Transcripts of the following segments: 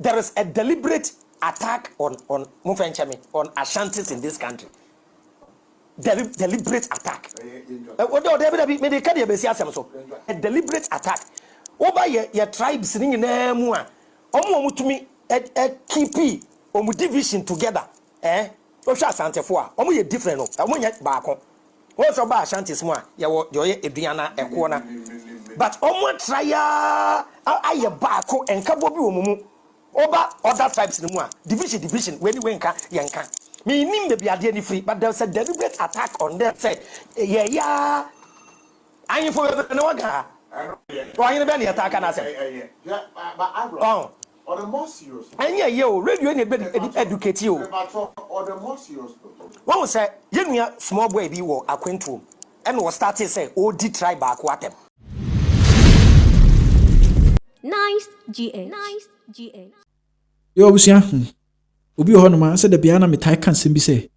there is a deliberate attack on Ashantis in this country. Deliberate attack. A deliberate attack. Over your tribes in Mua. To me keep division together. Osha Sante for different. Back. What's about Ashantis more? Your Ediana a corner. But try I back and Kabobu over other tribes in Mua. Division, when you went yanka. Me nim be be free, but there's a deliberate attack on them. Say, yeah. I ain't for no guy. Why you be attack and I say, yeah, but or the more serious. And yeah, radio educate you. Or the more serious. One say, you small boy be war acquaintum, and was started say, oh, the tribe back what them. Nice GA. Yo, Busia. Obi Honoma said the Biana Mitai can simply say,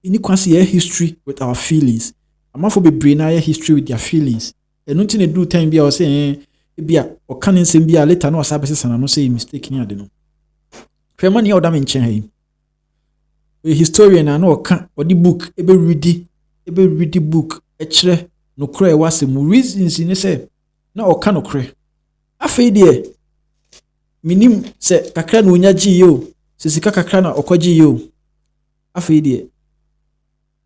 any quasi history with our feelings. I'm not for be brain history with their feelings. And nothing to do time be or saying, Bia or canning Simbia later no services and I no say mistaken. I don't know. Femani or damn in Chen. A historian I know can or the book, ebe read the book, echere no cray was some reasons in a say, no or can no cray. A fade minim se kakra no nya GO. Sisika kakra na okwaji yo afei de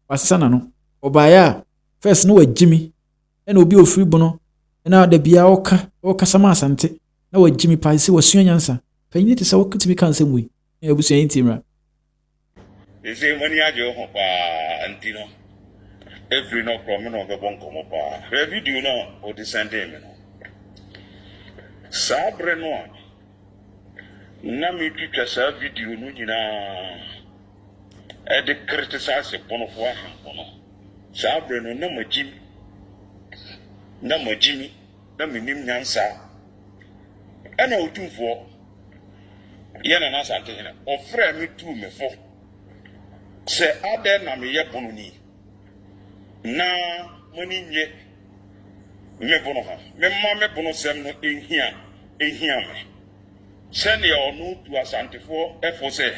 wasana no obaya first no wagimi na obi ofiri bono na da bia oka sama asante na wagimi pa se wasua nyansa panyi te se wokutimi kan se mui na ebusu yin timra ese mani ajo ho pa antino every no from no go bon komo pa video no o descend me no sabre no na me twitwa sa video no nyina e de criticize bonofo ahafo no sabre no na magimi na menim nyansa ana otumfo ye na na sante hina ofra me tu me fo se ade na me ye bono ni na moni nye bono ha me ma me bono sem no ehia me sene onu tu asantefo efo se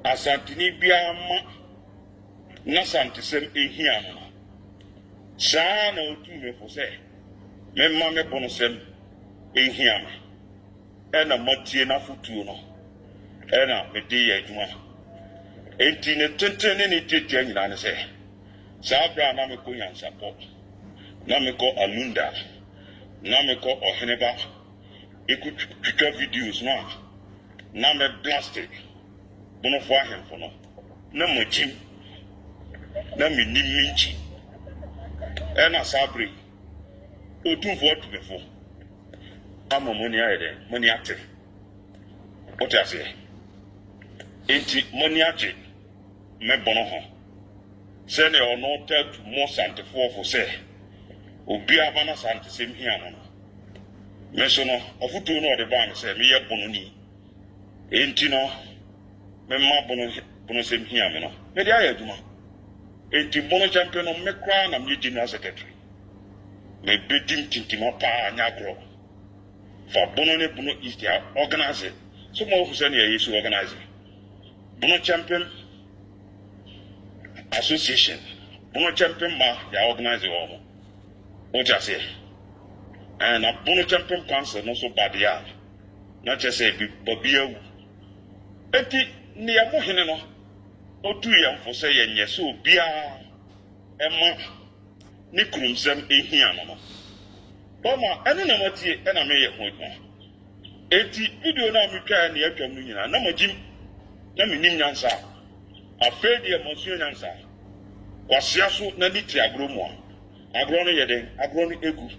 asantini bia ma na santisem ehia no saa na otu me fo se me ma me bono sem ehia me ena matie na futuo no ena me de ya adwuma enti ne tentene ne tete nyina ne se saa bra na me ko yansa pop na me ko alunda na me ko oheneba ikutuka videos na me blasted bono fo ahemfo no na magim na me niminchi ena sabri otumfo atubefo ama moni ayede moni ate ote ase enti moni ate me bono ho se ne ono tatu mo santefo fo se obi abana santesem hia no meso no ofuto no de ban se me ye bono ni enti no me ma bono sem hia me no me dia ya aduma enti bono champion no me kra na me general secretary me bedim tintima pa nyagro for bono ne bono is their organizer so mo fu se ne yesu organizer bono champion association bono champion ma ya organizer wo o ja se and a bono champion council no so bad ya na che say bi babia wu enti ne ya mo hene no otu ya mfo say yenye so bia ema ni kurumsem ehia no boma ene na matie ena me ye ho enti video na mi twa na yatwa mu nyina na magim na me nim nyansa afedi e monsuo nyansa kwasia so na liti agro mu agro no yeden agro no egu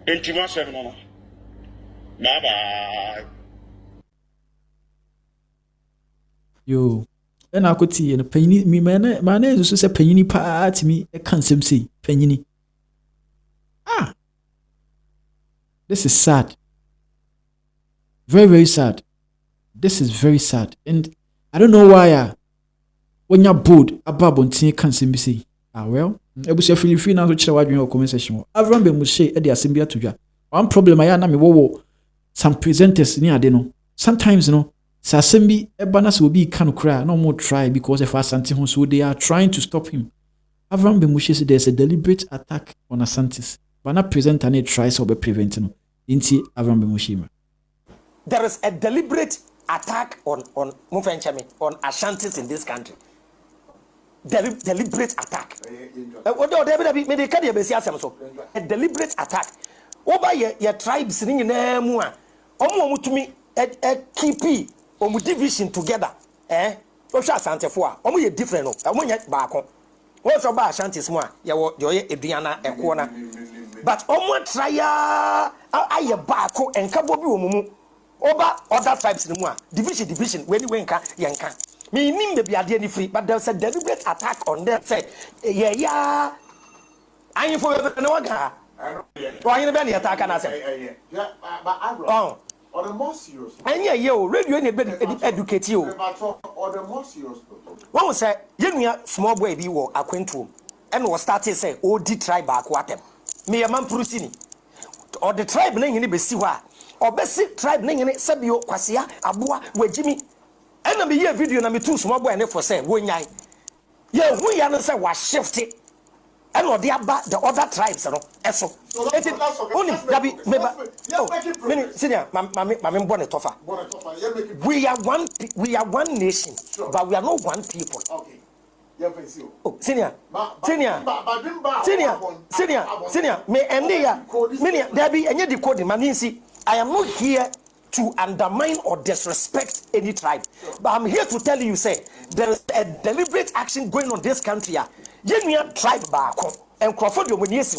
enti ma se no na ba yo ena akoti ene panyini mi mana ezo se panyini pa atimi e kan sem sei panyini this is sad, very very sad. This is very sad, and I don't know why when you're bored about bontin kan sem bi sei well ebusia feel na so kire wadwen o comment section avram be mu she e de asembia to dwa one problem aya na me wo some presenters ni ade no sometimes sa sembi ebana se obi kan kra no more try because if Asante ho so they are trying to stop him. Avram Bemushe said there's a deliberate attack on Asantes. Bana present and try so be preventing inti Avram Bemushe. There is a deliberate attack on Ashantis in this country. Deliberate attack. A deliberate attack. Oba your tribes in Nemua. Omo mutumi keep omu division together. Osha Asante for. Omo ye different no. Omo ye baako. What's about Ashantis mo? Your Ediana e corner. But omo try aye baako enka bobi omumu. Over other tribes in the division when you went yanka. Me nim the biade ni free, but there's a deliberate attack on them. Say, yeah. I ain't for no one. Why you been attack and I say, yeah, but Avram. Or the more serious. And yeah, you radio educate you. Or the more serious. One was say, you small boy be war acquaintum, and was started say, oh, the tribe back what them. Me a man prusini. Or the tribe name in the Besiwa. Or basic tribe name in it, Sabio, Kwasia, Abua, where Jimmy. And I be here video na me too small boy and for say, when yai. Yeah, we answer was shifted. And or the other tribes, you know, eso. Only Gabi, maybe, senior, my bonnet offer. We are one nation, but we are not one people. Okay. Oh, senior, me and there, there be any decoding, Maninsi. I am not here to undermine or disrespect any tribe, but I'm here to tell you, say, there is a deliberate action going on this country. Yenya tribe baako, and Crawford you when yes,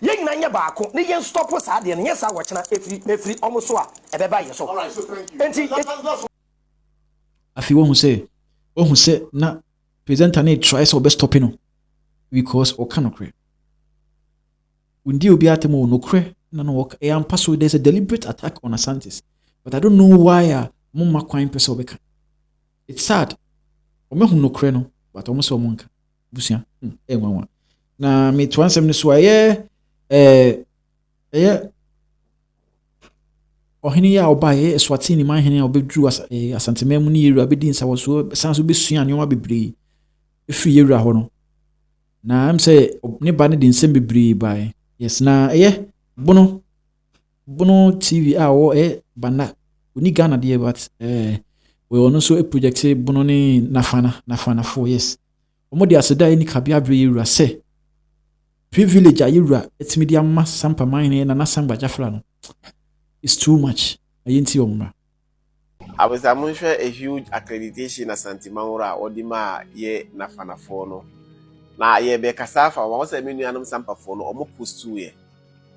Yenya baako, Niyan stop us at the and yes, I watch every almost so a beba so. All right, so thank you. Afi who say, na present and tries or best stopping because o cannot create. Undi obi atemo no kre na no work e ampa so there's a deliberate attack on Asantes, but I don't know why mumma kwan pese obeka. It's sad o me no kre no but o mo so monka busia nwanwa na me to ansem ni so aye ohini ya obaye Eswatini man hene obedru Asante memu ni yeru abedi nsa wo so sanso besua ne wa bebre efi yeru ho no na am say ne ba ne dinsem bebre bai. Yes, na bono TV wo bana uni Ghana dey but we also a project say bono ni nafana 4 years. Omo dey aseda ni kabia bre yura say privilege ayura etimi amma sampa mine na nasamba jafla no. It's too much. Ayinti omra. I was a huge accreditation as Asante Mangura odima ye nafana 4 no. Na ye be kasa afa wo se menu anum sampa fo no omo postu ye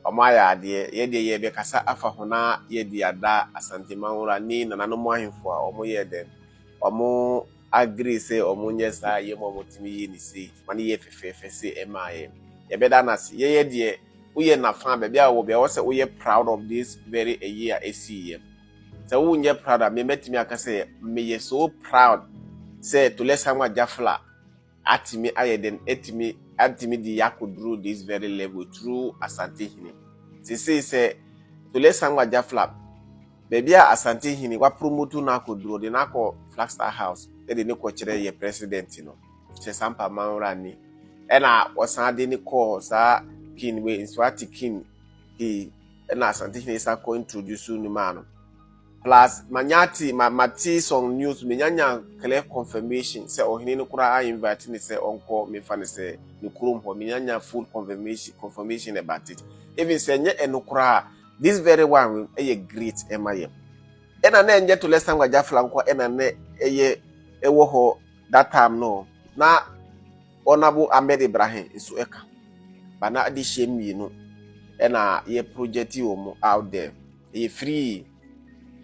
omo aya ade ye be kasa afa ho na ye di ada Asante Mangura ni nananom ahemfo a omo ye den omo agree say omo nyesa ye mo motimi ye ni sei mane ye fefefe say emaye ye be danas ye de uye na fa be bia wo be wo se uye proud of this very a year esi so wo nye proud me metimi aka say me ye so proud say to let someone jafla atimi ayeden atimi di yakudru this very level through Asante Hini. Say to let sangwa jaflap. Baby Asante Hini wa promote na akudru de na ko Flagstaff House. E de ne ko kire ye president no. Se sampa manra ni. E na wasan de ne ko sa kin we Nswati kin e na Asante Hini sa ko introduce ni man. Plus manyati mati song news menyanya clear confirmation say ohini no kura invite ni say onko me fa ni say ni kurum ho menyanya full confirmation about it. Even say nye enukura this very one a great emaye. Ena na enje to lesson gwa jafla nko ena na eye ewo ho that time no na Honorable Ahmed Ibrahim isu eka bana adi shemi no ena ye project omo out there e free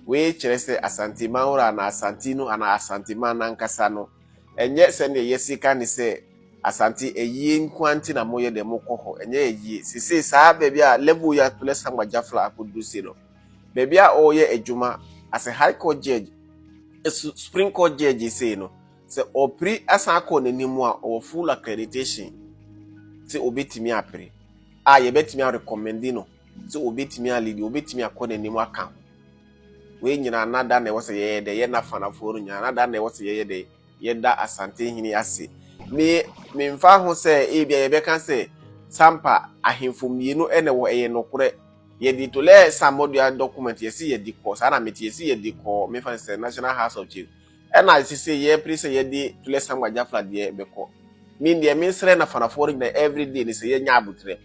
we chere se Asante Mangura na Asantino ana Asante mana nkasa no enye se ne yesika ni se Asante eyi nkwanti na moye de mokoho enye eyi sisi saa baby a level ya to lesa majafla akudusi no baby a oye ejuma as a high court judge Supreme Court judge say no se opri asa akọ nanimu a o full accreditation se obetimi apre a ye betimi recommend no se obetimi a lead obetimi akọ nanimu aka we nyina nada na wose ye de ye na fanafo nyina nada na wose ye de ye da asante hini ase me mfa ho se e bia ye beka se sampa ahemfo mienu ene wo eye nokore ye di to le samodua document ye si ye di ko sa na meti ye si ye di ko me fa se National House of Chiefs ena si se ye pri se ye di to le Sam Kwabena de be ko me de me sre na fanafo na everyday ni se ye nya abutre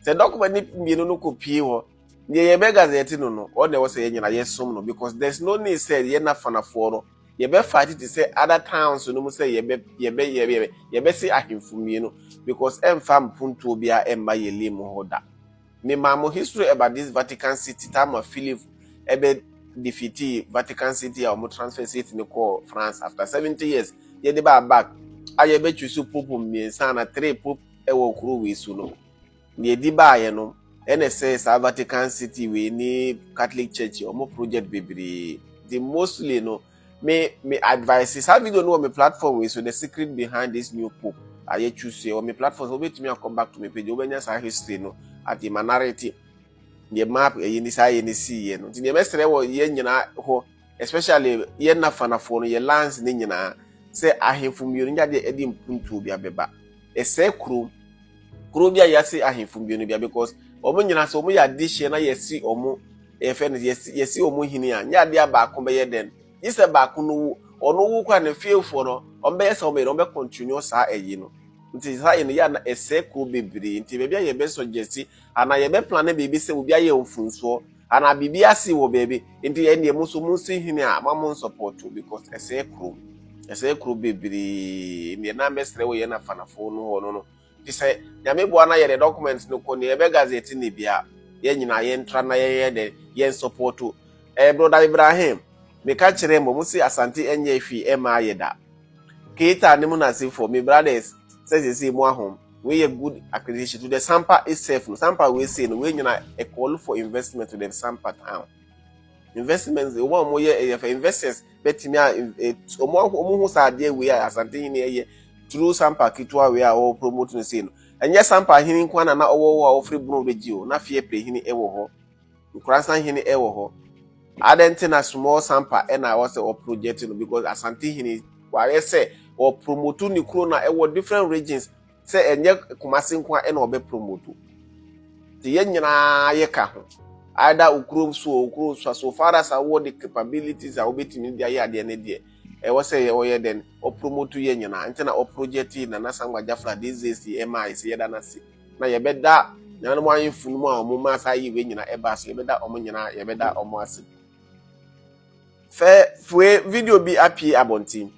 se document ni mienu no ko pie ho ye be gazette no all the was say nyina yesum no because there's no need say ye na fanafo no ye be fight to say other towns no mu say ye be say ahemfo mienu because emfa mpuntu obia emma ye limu hoda me mamo history about this Vatican City time of Philip ebe defeat Vatican City or transfer city no call France after 70 years ye de back aye be chusu pope miensa na 3 pope e wo kuro we su no ye di ba ye no NSS Vatican City we ni Catholic Church or more project baby the mostly no me advice is how video know my platform we so the secret behind this new pope I choose or my platform so wait me come back to my page obenya sa history no at the narrative the map e ni say ni see no the mestre wo ye nyina ho especially ye na fanafo no ye lands ni nyina say ahemfo mienu nya de edi mpuntu bia beba e say kuro bia yase ahemfo mienu bia because omo nyina so omo ya dihye na yesi omo efe ne yesi omo hini a nya de abaako be ye den yise baako no ono wu kwa ne fiefo no ombe yese omo no be continue sa eyi no nti sa ye no ya na ese ko bebre nti be bia ye be suggest ana ye be plan be bi se obi aye mfunso ana bibi ase wo bebe nti ye ne muso munsi hini a mamo support because ese kro bebre ne na mestre wo ye na fanafo no ho no say nyame bo na ye documents no ko ne be gazette ni bia ye nyina ye ntra na ye de ye support brother Ibrahim me ka kire mo musi asante enye efi ema ye da kita ne mu na say for me brothers say mo ahom we a good accreditation to the sampa itself no sampa we say no we nyina a call for investment to the sampa town investments the one mo ye for investors betimi omo hu sa de we asante ni ye through sampa kitwa we are promote no say no enye sampa hini nkwa na owo free bro beji o na fie pre hini ewo ho nkransan hini ewo ho adenti na small sampa e na was o project no because asante hini ware say o promote ni kro na ewo different regions say enye kumase nkwa e na obe promote ti ye nyina ye ka ho either ukro so far as award the capabilities a obetimi dia ye ade ne die e wo say ye den o promote ye nyina ntina o project na Sam Kwabena these days MI se ye da na se na ye beda nyana mo anfunu mu a mo ma sa yi we nyina e ba so ye beda o mo nyina ye beda o mo ase fe video bi apie abontin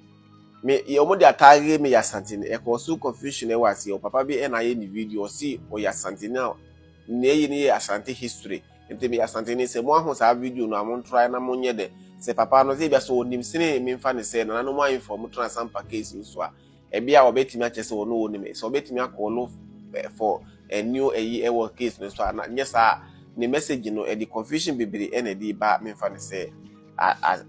me ye o mo dia tagge me ya santine e ko so confusion e wase o papa bi e na ye ni video si o ya santine na ye ni asante history ente me ya santine se mo ahu sa video no amon try na mo nye de se papa no se bia so onim sine me mfa ne se na no mo inform transfer case so a e bia obetimi a chese ono onim so obetimi akolo for a new ewo case no so na nyesa ne message no e di confusion bibiri e na di ba me mfa ne se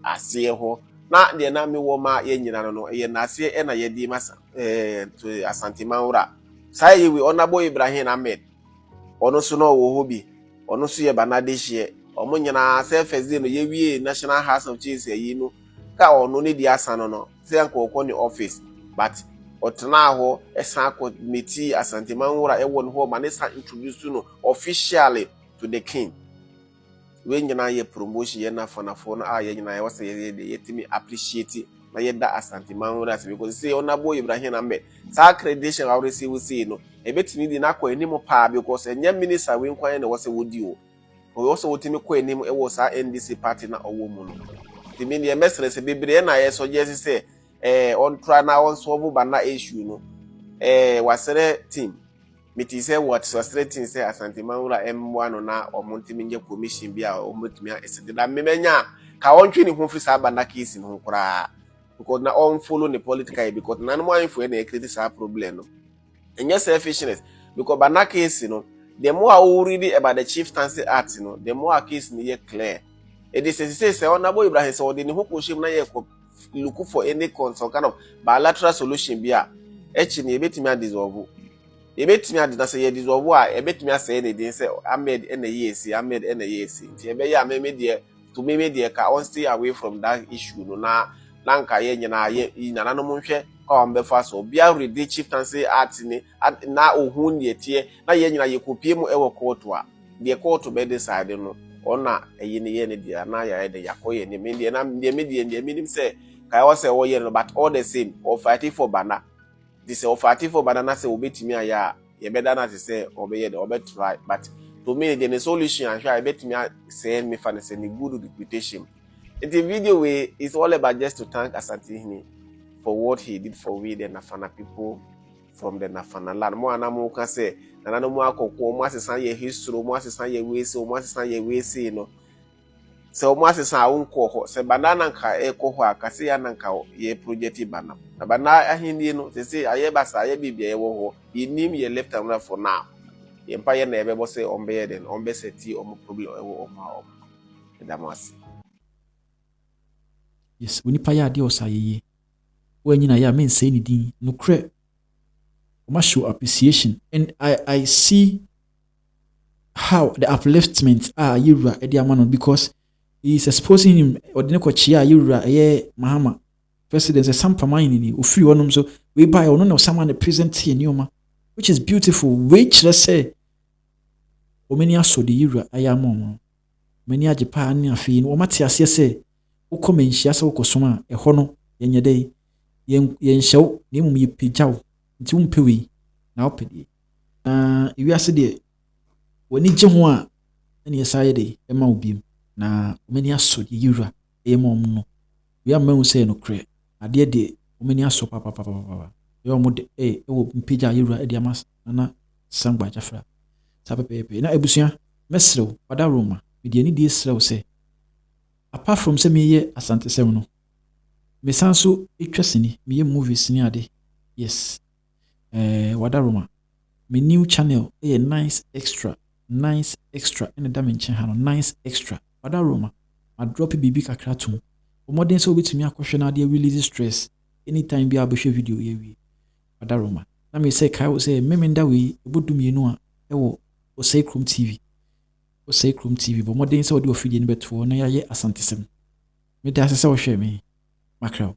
ase ho na de na me wo ma ye nyina no ye na ase e na ye di masa to Asante Manwura sai we Honorable Ibrahim Ahmed ono so no wo ho bi ono so ye banadehye omo nyina self no ye wie National House of Chiefs yi no ka ono ne di asano no se anko ko ni office but otena ho esan ko meti Asante Manwura e won ho ma ne sa introduce no officially to the king we nyina ye promotion ye na fanafo no a ye nyina ye wase ye timi appreciate na ye da Asante Manwura because say Honorable Ibrahim Ahmed sa accreditation we receive say no e betimi di na ko enimu pa because enya minister we nkwan na wase wodi o also wotimi ko enim e wo sa NDC party na owo mu no timi ne mesere se bebre na ye so je se on try na on solve bana issue no wasere team meti se what wasere team se Asante Manwura M1 na omontimi nje commission bia omotimi esede da memenya ka wontwe ni ho free sa bana case no kura because na on follow the political because na no info na create sa problem no enye selfishness because bana case no the more I read about the Chieftaincy Act, you know, the more a case ni clear. It is say Honorable Ibrahim so the who push him na ye look for any some kind of bilateral solution bia. Ni ebetimi dissolve. Ebetimi na say dissolve a ebetimi say anything say Ahmed na yes, Ahmed na yes. Nti ebe ya me de to me the ka on stay away from that issue no na nka ye nyina ye nana no monhwe ka on be fa so bia ready chieftaincy art ni na ohun ne tie na ye nyina ye kopie mu e wo court a de court be decide no ona eyi ne ye ne dia na ya de yakoye ne me de na de me de me nim say kai wo say wo ye no but all the same or fighting for banana this or fighting for banana say obetimi aya ye better na say obeye de obetry but to me the solution and sure I bet me say me fan say good reputation. The video way is all about just to thank Asante for what he did for we the Nafana people from the Nafana land. Mo anamu can say na no mo akoko mo asesan ye history mo asesan ye we so mo asesan ye we say no. So mo asesan unko ho se banana nka ekọ ho akase ya nanka ye project bana. Na bana ahindi no say aye basa aye bibia ye wo ho. Inim ye left and right for now. Empire na ebe say ombe den ombe seti omo problem ewo oma damas. Yes, we nipa ya ade osaye wo anyina ya men say ni din no kre o ma show appreciation and I see how the upliftment Yura Ediamano because he is exposing him or the Nekochia Yura Mahama president a sampa mine or free one so we buy or no someone the present here Newma, which is beautiful, which let's say Omenia so the Yura Ayamon many a Japan near Fin or Matias say o come in Shiasa Kosoma a hono yen day yen show name me pijao tum pewi now pedi you are said when you ho a na yesaya de ema obiem na omani aso de yura emom no we am man say no kre ade de omani aso papa yo mo de wo mpija yura de amas na sangba jafra sapepepe na ebusua mesrew wada roma me de ani de srew say apart from say me ye Asante Sem no me sanso etwasini me ye movies ni ade yes wada roma me new channel nice extra and da mention ha no nice extra wada roma ma drop bibi kakra tum o modern so betimi akohwe na de release stress anytime bi abehwe video ye wi wada roma na me say kai wo say memenda we ebodum ye no a ewo o say Chrome TV bo modern so de ofidie ne beto na ya ye Asante Sem me da se wo hwe me makra